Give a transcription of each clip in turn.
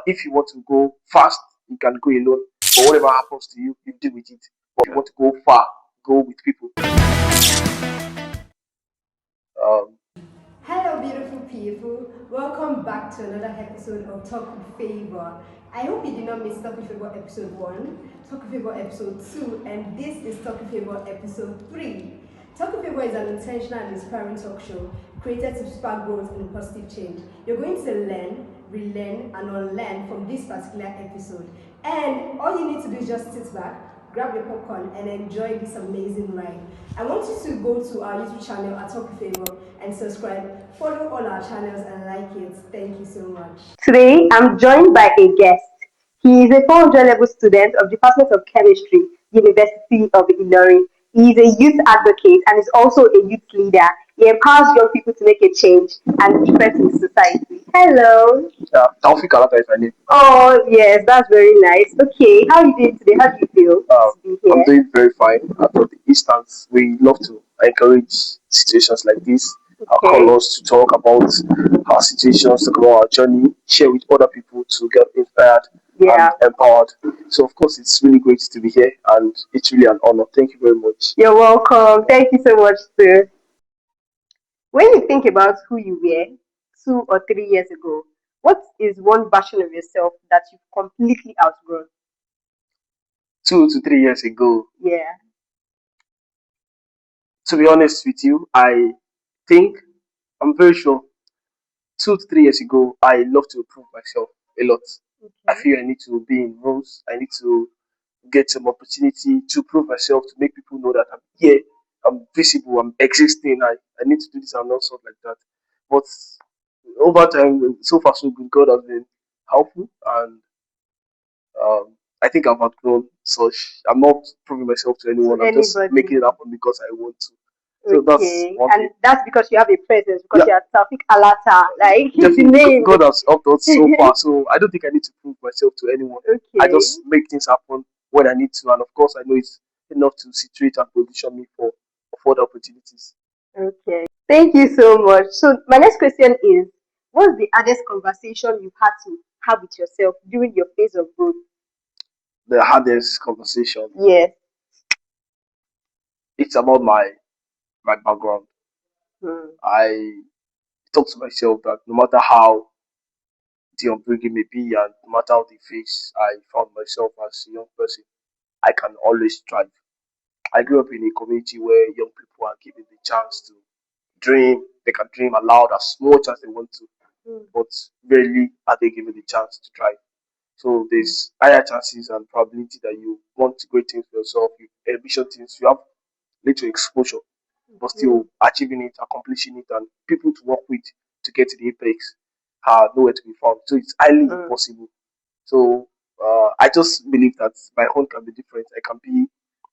If you want to go fast, you can go alone. But whatever happens to you, you deal with it. But if you want to go far, go with people. Um, Hello, beautiful people. Welcome back to another episode of Talk with Favour. I hope you did not miss Talk with Favour episode 1, Talk with Favour episode 2, and this is Talk with Favour episode 3. Talk with Favour is an intentional and inspiring talk show created to spark growth and positive change. You're going to learn, relearn, and unlearn from this particular episode. And all you need to do is just sit back, grab your popcorn, and enjoy this amazing ride. I want you to go to our YouTube channel at Talk with Favour and subscribe. Follow all our channels and like it. Thank you so much. Today, I'm joined by a guest. He is a 400 level student of Department of Chemistry, University of Ilorin. He is a youth advocate and is also a youth leader. He empowers young people to make a change and difference in society. Hello. yeah, Taofeek Alata is my name. Oh, yes, that's very nice. Okay, how are you doing today? How do you feel Um, to be here? I'm doing very fine. At the instance, we love to encourage situations like this. Okay. Call us to talk about our situations, talk about our journey, share with other people to get inspired Yeah. and empowered. So, of course, it's really great to be here and it's really an honor. Thank you very much. You're welcome. Thank you so much, sir. When you think about who you were 2 or 3 years ago, what is one version of yourself that you've completely outgrown? 2 to 3 years ago, Yeah. to be honest with you, I think, I'm very sure, 2 to 3 years ago, I love to improve myself a lot. I Okay. feel I need to be in rooms. I need to get some opportunity to prove myself, to make people know that I'm here, I'm visible, I'm existing. I need to do this and not stuff like that. But over time, so far so good. God has been helpful, and I think I've outgrown such. I'm not proving myself to To anyone. I'm just anybody. making it happen because I want to. So that's Okay. one thing. And that's because you have a presence, because Yeah, you are Taofeek Alata, like the definitely, name. God has helped us so far. So I don't think I need to prove myself to anyone. I Okay. just make things happen when I need to, and of course, I know it's enough to situate and position me for further opportunities. Okay. Thank you so much. So my next question is, what's the hardest conversation you've had to have with yourself during your phase of growth? The hardest conversation. Yes. It's about my background. Hmm. I talk to myself that no matter how the upbringing may be, and no matter how the phase I found myself as a young person, I can always strive. I grew up in a community where young people are given the chance to dream. They can dream aloud as much as they want to, Hmm. but rarely are they given the chance to try. So there's higher chances and probability that you want great things for yourself, you ambition things, you have little exposure, but Hmm. still achieving it, accomplishing it, and people to work with to get to the apex are nowhere to be found. So it's highly Hmm. impossible. So I just believe that my own can be different. I can be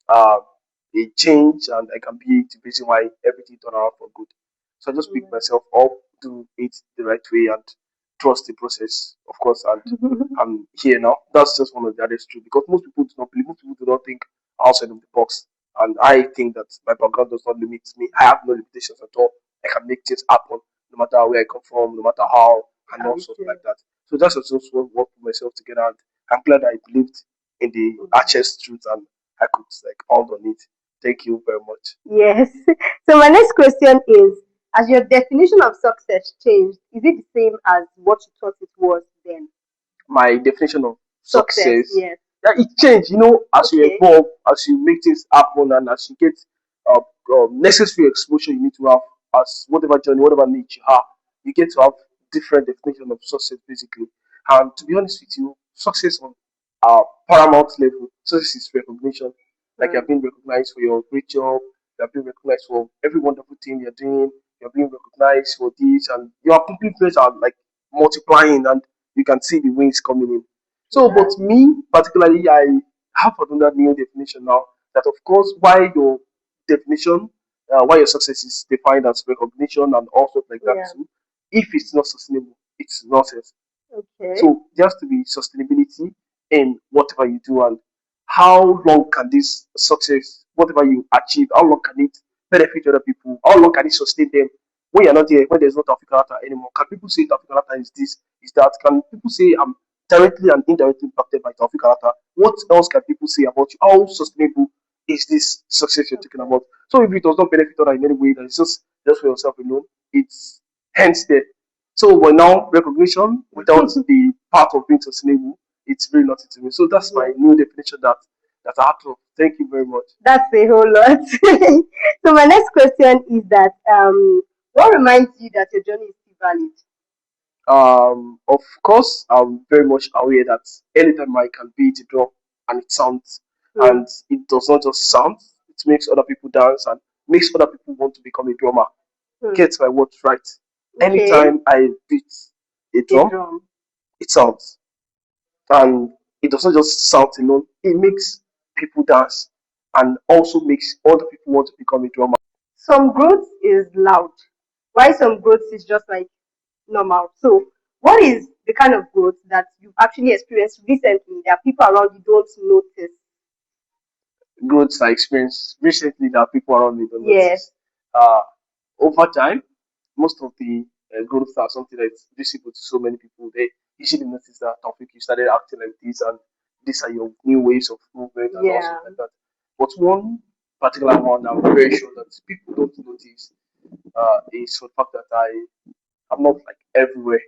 uh, a change, and I can be the reason why everything turned around for good. So I just pick myself up, do it the right way, and trust the process, of course. And I'm here now. That's just one of the hardest truth because most people do not believe, most people do not think outside of the box. And I think that my background does not limit me. I have no limitations at all. I can make things happen no matter where I come from, no matter how, and all I'm stuff sure. like that. So that's just what put myself together. And I'm glad I believed in the archest truth and I could like hold on it. Thank you very much. Yes. So my next question is, has your definition of success changed? Is it the same as what you thought it was then? My definition of Success, success, yes. yeah, it changed. As you Okay. evolve, as you make things happen, and as you get uh, necessary exposure you need to have, as whatever journey, whatever niche you have, you get to have different definition of success basically. And to be honest with you, success on paramount level, success is recognition. Like you're Mm. being recognized for your great job, you're being recognized for every wonderful thing you're doing, you're being recognized for this, and your accomplishments are like multiplying, and you can see the wins coming in. So, but Yeah. me particularly, I have another new definition now. That of course, why your definition, why your success is defined as recognition and all stuff like that Yeah. too. If it's not sustainable, it's nonsense. Okay. So there has to be sustainability in whatever you do, and how long can this success, whatever you achieve, how long can it benefit other people? How long can it sustain them? When you're not there, when there's no Taofeek Alata anymore, can people say Taofeek Alata is this, is that? Can people say I'm directly and indirectly impacted by Taofeek Alata. What else can people say about you? How sustainable is this success you're talking Okay. about? So if it does not benefit others in any way, that it's just for yourself alone, it's hence there. So but now recognition without the part of being sustainable, it's really nothing to me. So that's my Yeah. new definition that I have to. Thank you very much. That's a whole lot. So my next question is that what reminds you that your journey is still valid? Of course, I'm very much aware that anytime I can beat a drum and it sounds, Hmm. and it does not just sound, it makes other people dance and makes other people want to become a drummer. Hmm. Get my words right. Okay. Anytime I beat a A drum, drum. it sounds, and it does not just sound alone. It makes people dance and also makes other people want to become a drummer. Some growth is loud, while some growth is just like normal. So, what is the kind of growth that you've actually experienced recently that people around you don't notice? Growths I experienced recently that people around me don't Yes. notice. Over time, most of the growths are something that's visible to so many people. They usually notice that topic you started acting like this, and these are your new ways of movement and all Yeah. stuff like that. But one particular one I'm very sure that people don't notice is for the fact that I'm not like everywhere.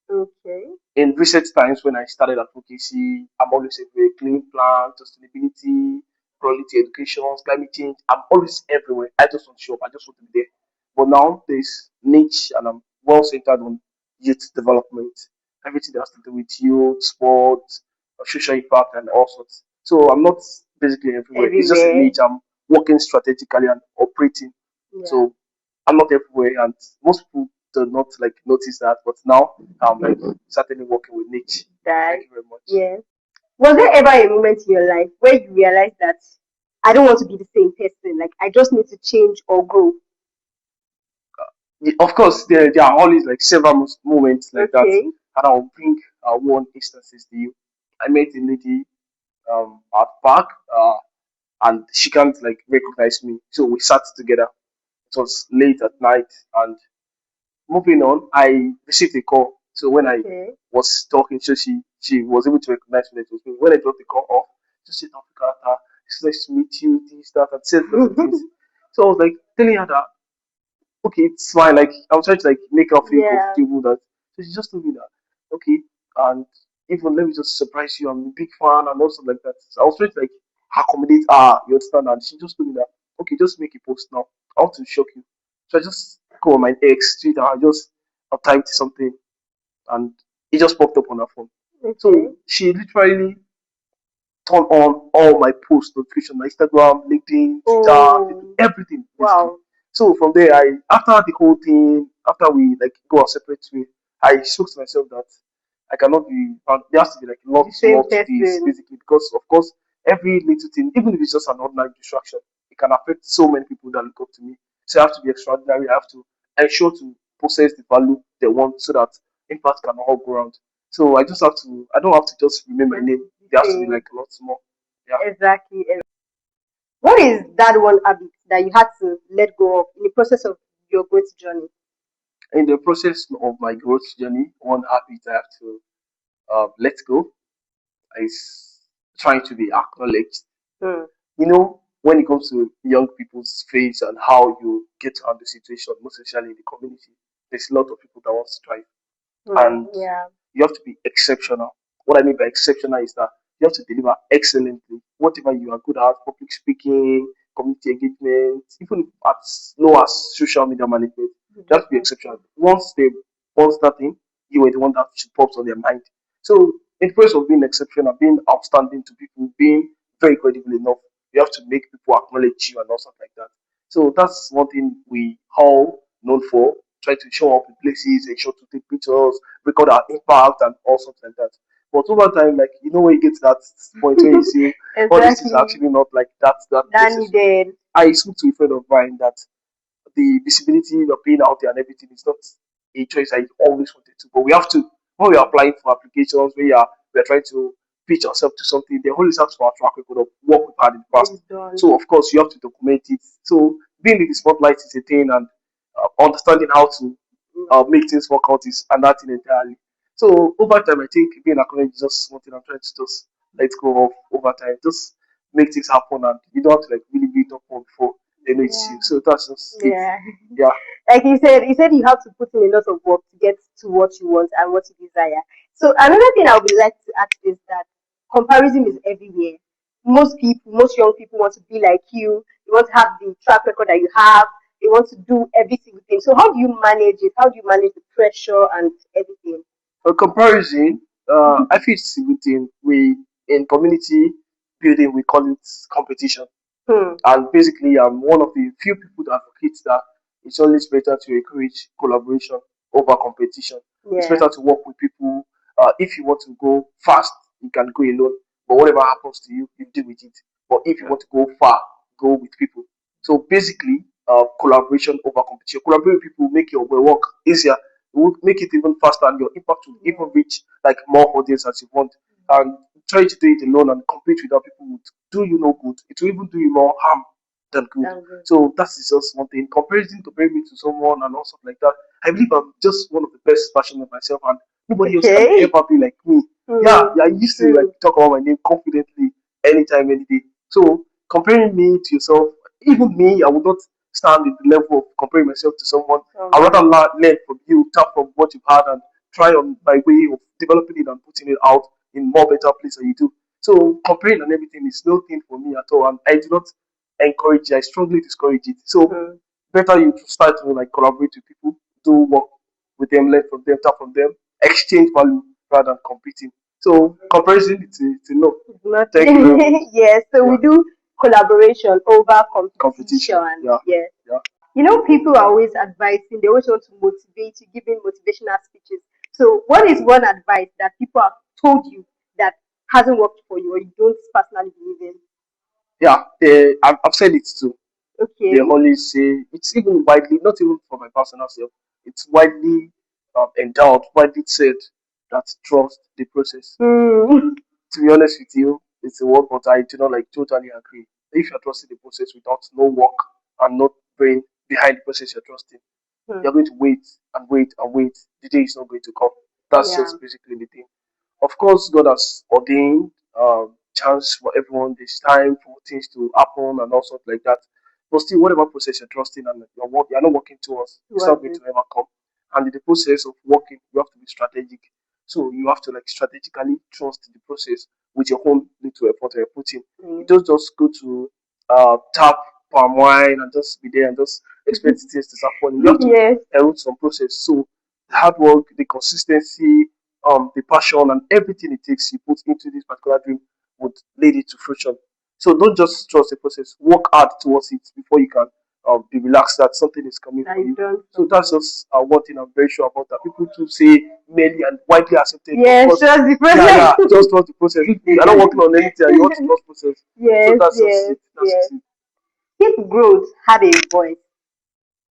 Okay. In recent times when I started advocacy, I'm always everywhere. Clean plan, sustainability, quality education, climate change. I'm always everywhere. I just want to show up. I just want to be there. But now there's niche and I'm well centered on youth development. Everything that has to do with youth, sports, social impact and all sorts. So I'm not basically everywhere. It's just a Everywhere. niche. I'm working strategically and operating. Yeah. So I'm not everywhere, and most people do not like notice that. But now I'm like certainly working with niche. That. Thank you very much. Yeah. Was there ever a moment in your life where you realized that I don't want to be the same person? Like I just need to change or grow. Of course, there are always like several moments like that, Okay. and I'll bring one instances to you. I met a lady at park, and she can't like recognize me, so we sat together. It was late at night, and moving on, I received a call. So when I Okay. was talking, so she was able to recognize me. That it was me. When I dropped the call off, she said, "Africa, it's nice to meet you. This, that, and said lots of things." So I was like telling her that okay, it's fine. Like I was trying to like make her feel Yeah. comfortable. That so she just told me that okay, and even let me just surprise you. I'm a big fan and also like that. So I was trying to like accommodate her. You understand? And she just told me that okay, just make a post now. I want to shock you. So I just go on my ex Twitter. I just typed something and it just popped up on her phone. Okay. So she literally turn on all my post notifications, my Instagram, LinkedIn, Twitter, Oh. everything basically. Wow. So from there, I after the whole thing, after we like go our separate way, I spoke to myself that I cannot be. There has to be like The lots same more to this person. basically because of course every little thing, even if it's just an ordinary distraction, it can affect so many people that look up to me. So I have to be extraordinary. I have to ensure to possess the value they want so that impact can all go around. So I just have to. I don't have to just remember my Just name. the There has to be same. like lots more. Yeah. Exactly. What is that one habit that you had to let go of in the process of your growth journey? In the process of my growth journey, one habit I have to let go is trying to be acknowledged. Hmm. You know, when it comes to young people's face and how you get around the situation, most especially in the community, there's a lot of people that want to thrive. Hmm. And Yeah. you have to be exceptional. What I mean by exceptional is that you have to deliver excellently. Whatever you are good at, public speaking, community engagement, even as low as social media management, you have to be exceptional. Once that thing, you were the one that pops on their mind. So in place of being exceptional, being outstanding to people, being very credible enough, you have to make people acknowledge you and all stuff like that. So that's one thing we all known for. Try to show up in places, ensure to take pictures, record our impact and all sorts like that. But over time, like you know when you get to that point where you see all these things are Exactly. actually not like that That necessary. needed. I spoke to a friend of mine that the visibility of being out there and everything is not a choice I always wanted to. But we have to when we are applying for applications, we are trying to pitch ourselves to something, they always have to our track record of what we've had in the What past. is done. So of course you have to document it. So being in the spotlight is a thing and understanding how to make things work out is another thing entirely. So over time, I think being acknowledged is just something I'm trying to just let go of over time. Just make things happen, and you don't have to like really beat up on before they know it's you. Yeah. So that's just it. Yeah. Yeah. Like you said you have to put in a lot of work to get to what you want and what you desire. So another thing I would like to ask is that comparison is everywhere. Most people, most young people want to be like you. They want to have the track record that you have. They want to do every single thing. So how do you manage it? How do you manage the pressure and everything? For comparison, I feel it's a good thing. We in community building we call it competition. Hmm. And basically, I'm one of the few people that advocates that it's always better to encourage collaboration over competition. It's Yeah. better to work with people. If you want to go fast, you can go alone. But whatever happens to you, you deal with it. But if you want to go far, go with people. So basically, collaboration over competition. Collaborate with people make your work easier. It will make it even faster, and your impact will even reach like more audience as you want. And try to do it alone and compete with other people would do you no good. It will even do you more harm than good. That's good. So that is just one thing. Comparing me to someone and all stuff like that. I believe I'm just one of the best version of myself, and nobody else can Okay. ever be like me. Yeah, Hmm. yeah, I used to like True. talk about my name confidently anytime, any day. So comparing me to yourself, even me, I would not stand in the level of comparing myself to someone. I rather Someone. learn from you, tap from what you've had, and try on my way of developing it and putting it out in more better place than you do. So comparing and everything is no thing for me at all, and I do not encourage it. I strongly discourage it. So Hmm. better you to start to like collaborate with people, do work with them, learn from them, tap from them, exchange value rather than competing. So comparison, it's a no. Thank you very much. Nothing. Yes, so Yeah, we do collaboration over competition. competition. Yeah, Yes. yeah, You know, people are always advising, they always want to motivate you, giving motivational speeches. So, what is one advice that people have told you that hasn't worked for you or you don't personally believe in? yeah. I've said it too. They Okay. always say it's even widely, not even for my personal self, it's widely endowed, widely said that trust the process. Mm. To be honest with you, it's a word, but I do not like totally agree. If you're trusting the process without no work and not brain behind the process you're trusting, you're going to wait and wait and wait. The day is not going to come. That's Yeah. just basically the thing. Of course, God has ordained chance for everyone. There's time for things to happen and all sorts like that. But still, whatever process you're trusting and you're not working towards, it's not Was going it? to ever come. And in the process of working, you have to be strategic. So you have to like strategically trust the process with your own little effort you're putting. You Mm. don't just go to tap palm wine and just be there and just expect things to start falling. You have to Yes. root some process. So the hard work, the consistency, the passion, and everything it takes you put into this particular dream would lead it to fruition. So don't just trust the process. Work hard towards it before you can be relaxed that something is coming That for you you. don't So know. that's just one thing I'm very sure about that. People too say mainly and widely accepted. Of Yes, course, trust the yeah, process. yeah, just trust the process. If you are not working on anything and you want to trust process, so Yes, that's just yes, it. That's yes. just it. If growth had a voice,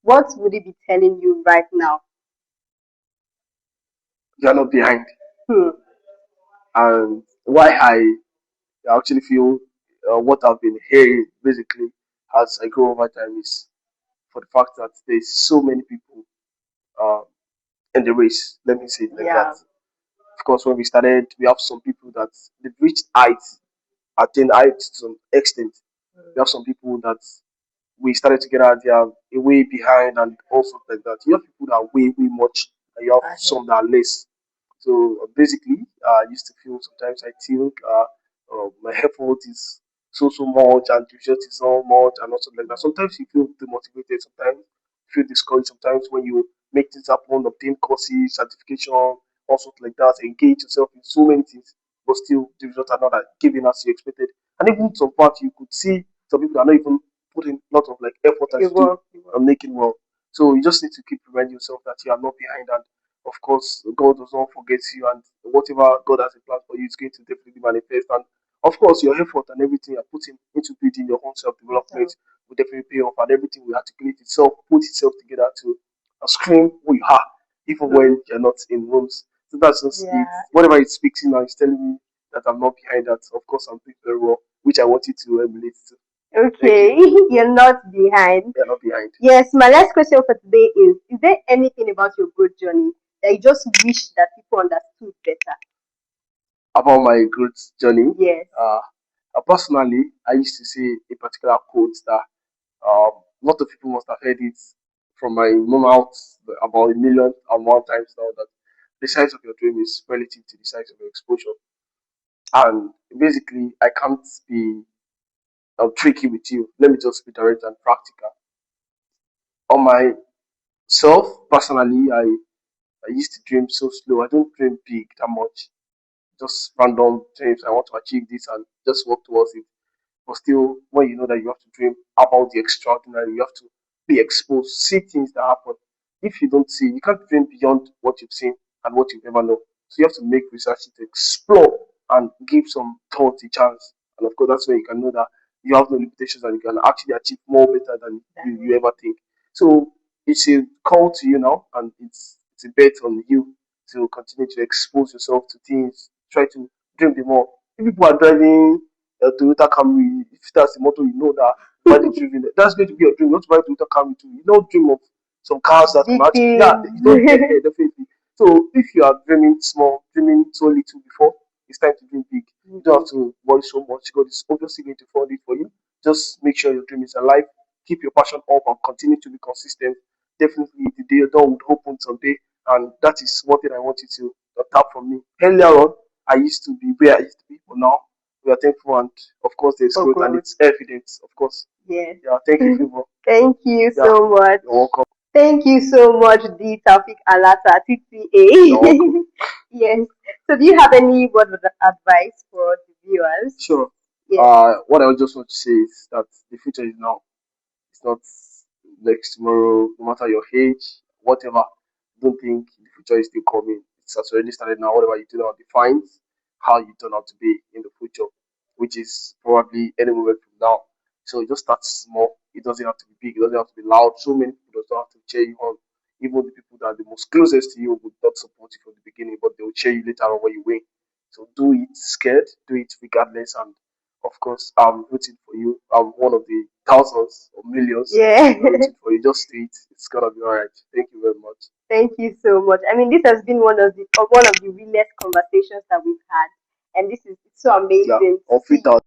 what would it be telling you right now? You are not behind. Hmm. And why I actually feel what I've been hearing basically as I go over time is for the fact that there's so many people uh, in the race. Let me say it like that. Yeah. Of course, when we started, we have some people that they've reached heights, attained heights to some extent. We have some people that we started together, they are a way behind and also like that. You have people that are way, way much, and you have Ahead. some that are less. So basically, I used to feel sometimes I think my effort is so much and the result is so much and also like that. Sometimes you feel demotivated, sometimes you feel discouraged, sometimes when you make things happen, obtain courses, certification, also like that, engage yourself in so many things, but still the results are not like giving as you expected. And even some part you could see some people are not even putting a lot of like effort as You you do work. You work. on making well. So you just need to keep reminding yourself that you are not behind and of course God does not forget you and whatever God has a plan for you is going to definitely manifest and of course your effort and everything you're putting into building your own self development So, will definitely pay off and everything will articulate itself, put itself together to scream who you are, even hmm. when you're not in rooms. So that's just it. Yeah. Whatever it speaks in now is telling me that I'm not behind that. Of course I'm doing very well, which I want you to emulate to. Thank you. Okay. You're not behind. You're not behind. Yes, my last question for today is there anything about your growth journey that you just wish that people understood better? About my growth journey. Yes. Uh, Personally, I used to say a particular quote that a lot of people must have heard it from my mouth about a million and one times now, that the size of your dream is relative to the size of your exposure. And basically, I can't be tricky with you. Let me just be direct and practical. On myself, personally, I used to dream so slow. I don't dream big that much. Just random dreams. I want to achieve this and just work towards it. But still, when you know that you have to dream about the extraordinary, you have to be exposed, see things that happen. If you don't see, you can't dream beyond what you've seen and what you've ever known. So you have to make research to explore and give some thoughts a chance. And of course, that's where you can know that you have no limitations and you can actually achieve more better than you ever think. So it's a call to you now, and it's a bet on you to continue to expose yourself to things. Try to dream the more. If people are driving Toyota Camry, if that's the motto, you know that why they dreaming. That's going to be your dream. You want to buy Toyota Camry too. You don't dream of some cars that can actually, yeah, you don't get there definitely. So if you are dreaming small, dreaming so little before, it's time to dream big. You don't have to worry so much. God is obviously going to fund it for you. Just make sure your dream is alive. Keep your passion up and continue to be consistent. Definitely, the day your door would open someday, and that is one thing I want you to tap from me. Earlier on, I used to be where I used to be, but now we are thankful, and of course there's growth and it's evident, of course. Yes. Yeah, thank you, Favour. Thank you Yeah, so much. you're welcome. Thank you so much, the Taofeek Alata, You're welcome. TTA. Yes. So do you have any word of advice for the viewers? Sure. Yes. What I just want to say is that the future is now. It's not next tomorrow, no matter your age, whatever. Don't think the future is still coming. It's has already started now. Whatever you do now defines how you turn out to be in the future, which is probably any moment from now. So it just starts small. It doesn't have to be big. It doesn't have to be loud. So many people don't have to cheer you on. Even the people that are the most closest to you would not support you from the beginning, but they will cheer you later on when you win. So do it scared, do it regardless, and of course, I'm rooting for you. I'm one of the thousands or millions. Yeah. Rooting for you. Just do it. It's gonna be alright. Thank you very much. Thank you so much. I mean, this has been one of the realest conversations that we've had, and this is it's so amazing. Yeah, off it out.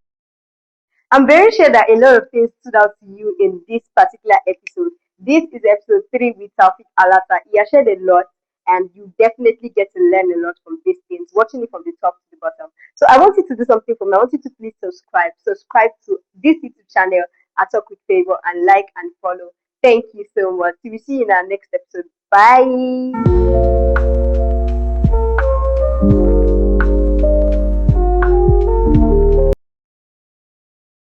I'm very sure that a lot of things stood out to you in this particular episode. This is episode 3 with Taufik Alata. He has shared a lot, and you definitely get to learn a lot from these things, watching it from the top to the bottom. So I want you to do something for me. I want you to please subscribe. Subscribe to this YouTube channel, I Talk with Favour, and like and follow. Thank you so much. We will see you in our next episode. Bye.